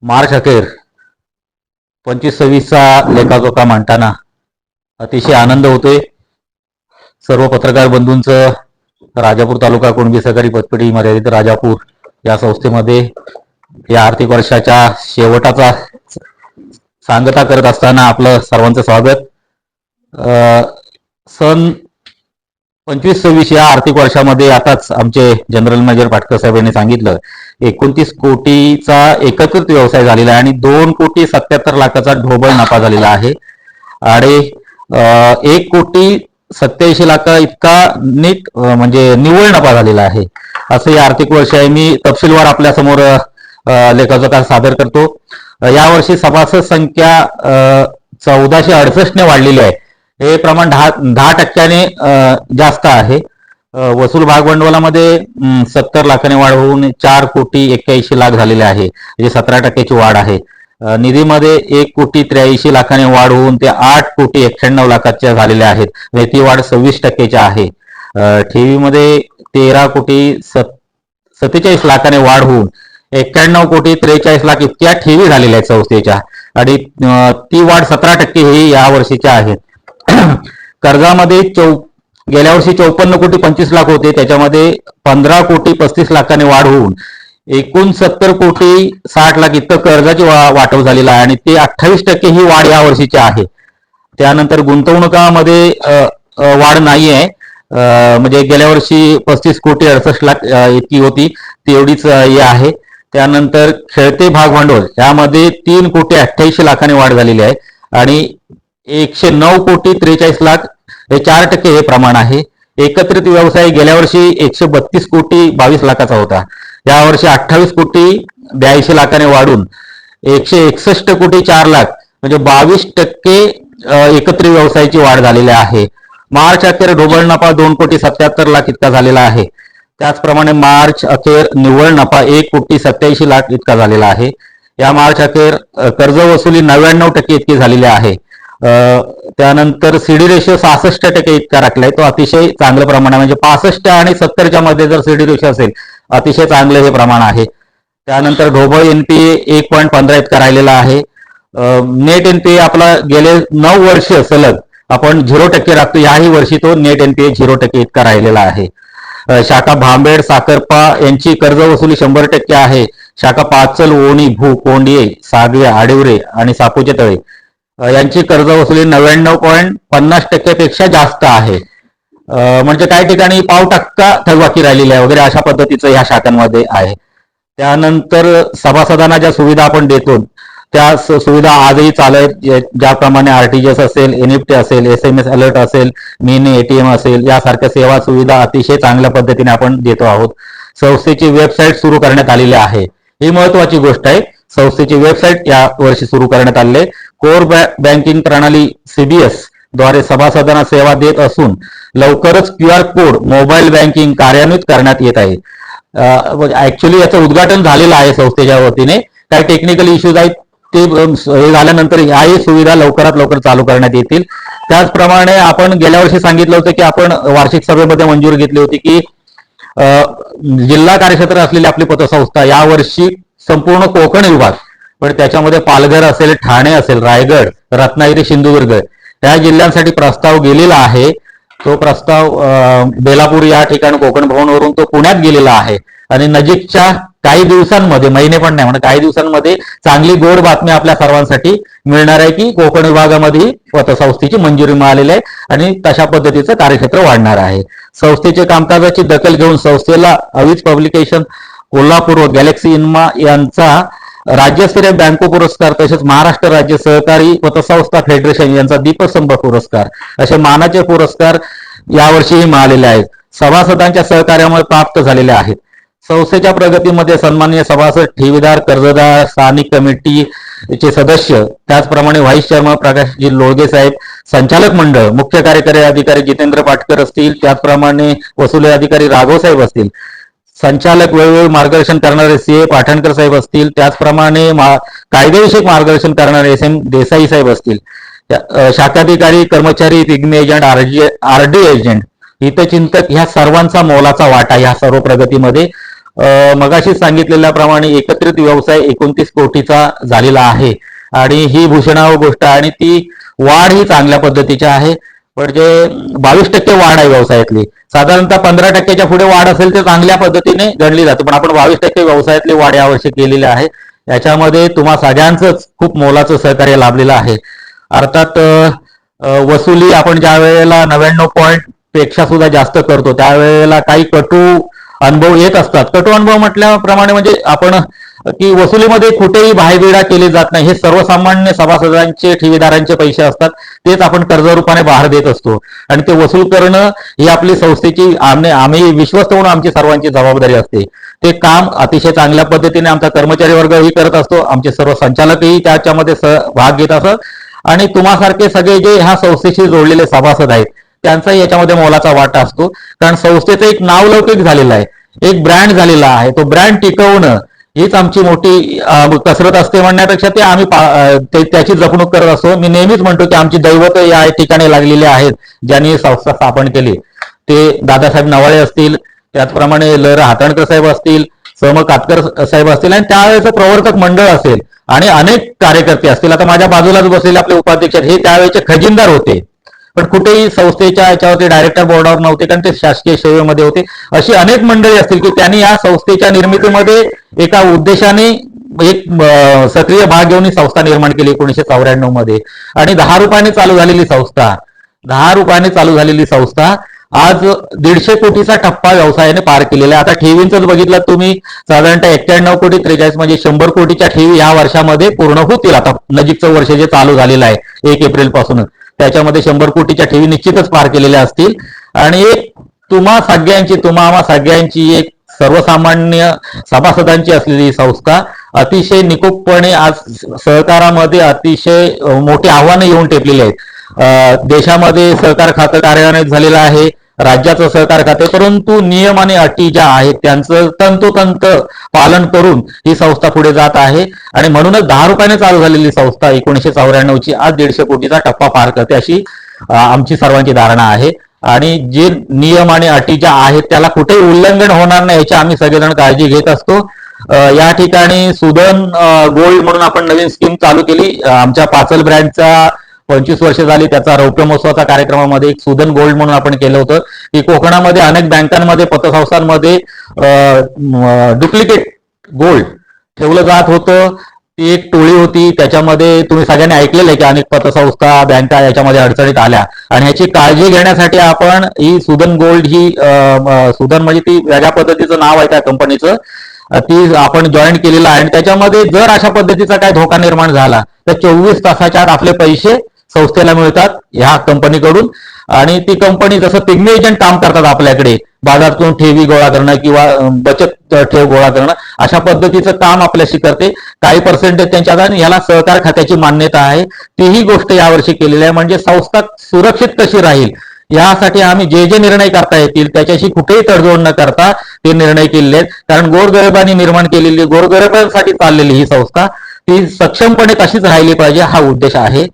मार्च अखेर 25-26चा लेखाजोखा मांडताना अतिशय आनंद होतोय. सर्व पत्रकार बंधूंचं राजापूर तालुका कुणबी सहकारी पतपेढी मर्यादित राजापूर या संस्थेमध्ये या आर्थिक वर्षाच्या शेवटाचा सांगता करत असताना आपलं सर्वांचं स्वागत. सन 25-26 या आर्थिक वर्षामध्ये आताच आमचे जनरल मॅनेजर पाटकर साहेब यांनी सांगितलं 29 कोटीचा एकत्रित व्यवसाय झालेला आहे आणि 2,77,00,000चा ढोबळ नफा झालेला आहे आणि 1,87,00,000 इतका नीट म्हणजे निव्वळ नफा झालेला आहे. असं हे आर्थिक वर्ष आहे. मी तपशीलवार आपल्या समोर लेखाजोखा सादर करतो. यावर्षी सभासद संख्या 1468 ने वाढलेली आहे. हे प्रमाण 10% जास्त आहे. वसूल भागभांडवलामध्ये 70 लाखाने वाढ होऊन 4,81,00,000 झालेले आहे, म्हणजे 17% वाढ आहे. निधीमध्ये 1,83,00,000 वाढ होऊन ते 8,91,00,000 झालेले आहेत, म्हणजे ती वाढ 26% आहे. ठेवीमध्ये 13,47,00,000 वाढ होऊन 91,43,00,000 इतक्या ठेवी झालेल्या आहेत संस्थेच्या आणि ती वाढ 17% ही या वर्षीच्या आहे. कर्जामध्ये गेल्या वर्षी 54,25,00,000 होते, त्याच्यामध्ये 15,35,00,000 वाढ होऊन एकूण 70,60,00,000 इतकं कर्जाची वाटप झालेलं आहे आणि ते 28% ही वाढ या वर्षीची आहे. त्यानंतर गुंतवणुकामध्ये वाढ नाही आहे, म्हणजे गेल्या वर्षी 35,68,00,000 इतकी होती, तेवढीच ही आहे. त्यानंतर खेळते भाग भांडवल यामध्ये 3,88,00,000 वाढ झालेली आहे आणि 109,43,00,000 हे 4% हे प्रमाण आहे. एकत्रित व्यवसाय गेल्या वर्षी 132,22,00,000 होता, यावर्षी 28,82,00,000 वाढून 161,04,00,000 म्हणजे 22% एकत्रित व्यवसायाची वाढ झालेली आहे. मार्च अखेर ढोबळ नफा 2,77,00,000 इतका झालेला आहे. त्याचप्रमाणे मार्च अखेर निव्वळ नफा 1,87,00,000 इतका झालेला आहे. या मार्च अखेर कर्ज वसुली 99% इतकी झालेली आहे. त्यानंतर सीडी रेशो 66% इतका राखलाय, तो अतिशय चांगलं प्रमाण आहे. म्हणजे 65 आणि 70च्या मध्ये जर सीडी रेशो असेल अतिशय चांगलं हे प्रमाण आहे. त्यानंतर ढोबळ एनपीए 1.15 इतका राहिलेला आहे. नेट एनपीए आपला गेले 9 वर्ष सलग आपण 0% राखतो, याही वर्षी तो नेट एनपीए 0% इतका राहिलेला आहे. शाखा भांबेड साखरपा यांची कर्ज वसुली 100% आहे. शाखा पाचल ओणी भू कोंडिये सागवे आडिवरे आणि सापूचे तळे यांची कर्ज वसुली 99.50% पेक्षा जास्त आहे. म्हणजे काही ठिकाणी 0.5% थकबाकी राहिलेली आहे वगैरे अशा पद्धतीचं ह्या शाखांमध्ये आहे. त्यानंतर सभासदांना ज्या सुविधा आपण देतो त्या सुविधा आजही चालत, ज्याप्रमाणे आरटीजीएस असेल, एनईएफटी असेल, SMS अलर्ट असेल, मिनी एटीएम असेल, यासारख्या सेवा सुविधा अतिशय चांगल्या पद्धतीने आपण देतो आहोत. संस्थेची वेबसाईट सुरू करण्यात आलेली आहे, ही महत्वाची गोष्ट आहे. संस्थेची वेबसाईट या वर्षी सुरू करण्यात आले. कोर बँकिंग प्रणाली CBS द्वारे सभासदांना सेवा देत असून लवकरच QR कोड मोबाईल बँकिंग कार्यान्वित करण्यात येत आहे. ऍक्च्युली याचं उद्घाटन झालेलं आहे संस्थेच्या वतीने. काही टेक्निकल इश्यूज आहेत, ते हे झाल्यानंतर याही सुविधा लवकरात लवकर चालू करण्यात येतील. त्याचप्रमाणे आपण गेल्या वर्षी सांगितलं होतं की आपण वार्षिक सभेमध्ये मंजुरी घेतली होती की जिल्हा कार्यक्षेत्र असलेली आपली पतसंस्था यावर्षी संपूर्ण कोकण विभाग, पण त्याच्यामध्ये पालघर असेल, ठाणे असेल, रायगड, रत्नागिरी, सिंधुदुर्ग या जिल्ह्यांसाठी प्रस्ताव गेलेला आहे. तो प्रस्ताव बेलापूर या ठिकाणी कोकण भवनवरून तो पुण्यात गेलेला आहे आणि नजीकच्या काही दिवसांमध्ये, महिने पण नाही म्हणा, काही दिवसांमध्ये चांगली गोड बातमी आपल्या सर्वांसाठी मिळणार आहे की कोकण विभागामध्ये पतसंस्थेची मंजुरी मिळालेली आहे आणि तशा पद्धतीचं कार्यक्षेत्र वाढणार आहे. संस्थेच्या कामकाजाची दखल घेऊन संस्थेला अविज पब्लिकेशन कोल्हापूर व गॅलेक्सी इन्मा यांचा राज्यस्तरीय बँको पुरस्कार तसेच महाराष्ट्र राज्य सहकारी पतसंस्था फेडरेशन यांचा दीपस्तंभ पुरस्कार असे मानाचे पुरस्कार यावर्षीही मिळालेले आहेत. सभासदांच्या सहकार्यामुळे प्राप्त झालेले आहेत. संस्थेच्या प्रगतीमध्ये सन्माननीय सभासद, ठेवीदार, कर्जदार, स्थानिक कमिटीचे सदस्य, त्याचप्रमाणे व्हाईस चेअरमन प्रकाशजी लोळगे साहेब, संचालक मंडळ, मुख्य कार्यकारी अधिकारी जितेंद्र पाटकर असतील, त्याचप्रमाणे वसुली अधिकारी राघव साहेब असतील, संचालक वेळोवेळी मार्गदर्शन करणारे CA पाठणकर साहेब असतील, त्याचप्रमाणे कायदेविषयक मार्गदर्शन करणारे SM देसाई साहेब असतील, शाखाधिकारी, कर्मचारी, पिग्मी एजंट, RD एजंट, हितचिंतक ह्या सर्वांचा मोलाचा वाटा ह्या सर्व प्रगतीमध्ये मगाशी सांगितलेल्याप्रमाणे एकत्रित व्यवसाय 29 कोटीचा झालेला आहे आणि ही भूषणावह गोष्ट आणि ती वाढ ही चांगल्या पद्धतीची आहे. म्हणजे 22% वाढ आहे व्यवसायातली. साधारणतः 15%च्या पुढे वाढ असेल तर चांगल्या पद्धतीने गणली जाते, पण आपण 22% व्यवसायातली वाढ यावर्षी केलेली आहे. याच्यामध्ये तुम्हा सगळ्यांचंच खूप मोलाचं सहकार्य लाभलेलं आहे. अर्थात वसुली आपण ज्या वेळेला 99 पॉईंट पेक्षा सुद्धा जास्त करतो त्यावेळेला काही कटू अनुभव येत असतात. कटू अनुभव म्हटल्याप्रमाणे म्हणजे आपण की वसुलीमध्ये कुठेही बाहेरविडा केली जात नाही. हे सर्वसामान्य सभासदांचे ठेवीदारांचे पैसे असतात, तेच आपण कर्ज रूपाने बाहेर देत असतो आणि ते वसूल करणं ही आपली संस्थेची आम्ही विश्वस्त म्हणून आमची सर्वांची जबाबदारी असते. ते काम अतिशय चांगल्या पद्धतीने आमचा कर्मचारी वर्गही करत असतो, आमचे सर्व संचालकही त्याच्यामध्ये भाग घेत असतात आणि तुम्हासारखे सगळे जे ह्या संस्थेशी जोडलेले सभासद आहेत त्यांचाही याच्यामध्ये मोलाचा वाटा असतो. कारण संस्थेचं एक नावलौकिक झालेलं आहे, एक ब्रँड झालेला आहे. तो ब्रँड टिकवणं हीच आमची मोठी कसरत असते म्हणण्यापेक्षा ते आम्ही त्याची जपणूक करत असतो. मी नेहमीच म्हणतो की आमची दैवत या ठिकाणी लागलेली आहेत ज्यांनी संस्था स्थापन केली. ते दादासाहेब नवाळे असतील, त्याचप्रमाणे ल. हातणकर साहेब असतील, सम. कातकर साहेब असतील आणि त्यावेळेचं प्रवर्तक मंडळ असेल आणि अनेक कार्यकर्ते असतील. आता माझ्या बाजूलाच बसलेले आपले उपाध्यक्ष हे त्यावेळेचे खजिनदार होते, पण कुठेही संस्थेच्या याच्यावरती डायरेक्टर बोर्डावर नव्हते कारण ते शासकीय सेवेमध्ये होते. अशी अनेक मंडळी असतील की त्यांनी या संस्थेच्या निर्मितीमध्ये एका उद्देशाने एक सक्रिय भाग घेऊन ही संस्था निर्माण केली 1994 मध्ये आणि 10 रुपयाने चालू झालेली संस्था 10 रुपयाने चालू झालेली संस्था आज 150 कोटीचा टप्पा व्यवसायाने पार केलेला आहे. आता ठेवींचंच बघितलं तुम्ही, साधारणतः 91 कोटी 43 म्हणजे 100 कोटीच्या ठेवी या वर्षामध्ये पूर्ण होतील. आता नजीकचं वर्ष जे चालू झालेलं आहे 1 एप्रिल पासूनच त्याच्यामध्ये 100 कोटीच्या ठेवी निश्चितच पार केलेल्या असतील आणि एक तुम्हा आम्हा सगळ्यांची एक सर्वसामान्य सभासदांची असलेली संस्था अतिशय निकोपपणे आज सहकारामध्ये अतिशय मोठी आव्हानं येऊन टेकलेली आहेत. देशामध्ये सहकार खातं कार्यान्वित झालेलं आहे, राज्याचं सहकार खाते, परंतु नियम आणि अटी ज्या आहेत त्यांचं तंतोतंत पालन करून ही संस्था पुढे जात आहे आणि म्हणूनच 10 रुपयाने चालू झालेली संस्था 1994ची आज 150 कोटीचा टप्पा पार करते अशी आमची सर्वांची धारणा आहे. आणि जे नियम आणि अटी ज्या आहेत त्याला कुठेही उल्लंघन होणार नाही याची आम्ही सगळेजण काळजी घेत असतो. या ठिकाणी सुदन गोल्ड म्हणून आपण नवीन स्कीम चालू केली. आमच्या पाचल ब्रँडचा 25 वर्ष झाली त्याचा रौप्य महोत्सवाचा कार्यक्रमामध्ये एक सुदन गोल्ड म्हणून आपण केलं होतं की कोकणामध्ये अनेक बँकांमध्ये पतसंस्थांमध्ये डुप्लिकेट गोल्ड ठेवलं जात होतं. ती एक टोळी होती, त्याच्यामध्ये तुम्ही सगळ्यांनी ऐकलेलं आहे की अनेक पतसंस्था बँका याच्यामध्ये अडचणीत आल्या आणि ह्याची काळजी घेण्यासाठी आपण ही सुदन गोल्ड ही सुदन म्हणजे ती वेगळ्या पद्धतीचं नाव आहे त्या कंपनीचं, ती आपण जॉईन केलेलं आहे आणि त्याच्यामध्ये जर अशा पद्धतीचा काय धोका निर्माण झाला तर 24 तासाच्या आत आपले पैसे संस्थेला मिळतात ह्या कंपनीकडून. आणि ती कंपनी जसं पिग्मी एजंट काम करतात आपल्याकडे, बाजारातून ठेवी गोळा करणं किंवा बचत ठेव गोळा करणं अशा पद्धतीचं काम आपल्याशी करते. काही पर्सेंटेज त्यांच्या आणि ह्याला सहकार खात्याची मान्यता आहे, तीही गोष्ट यावर्षी केलेली आहे. म्हणजे संस्था सुरक्षित कशी राहील यासाठी आम्ही जे जे निर्णय करता येतील त्याच्याशी कुठेही तडजोड न करता ते निर्णय केलेले आहेत. कारण गोरगरिबांनी निर्माण केलेली, गोरगरिबांसाठी चाललेली ही संस्था ती सक्षमपणे तशीच राहिली पाहिजे हा उद्देश आहे.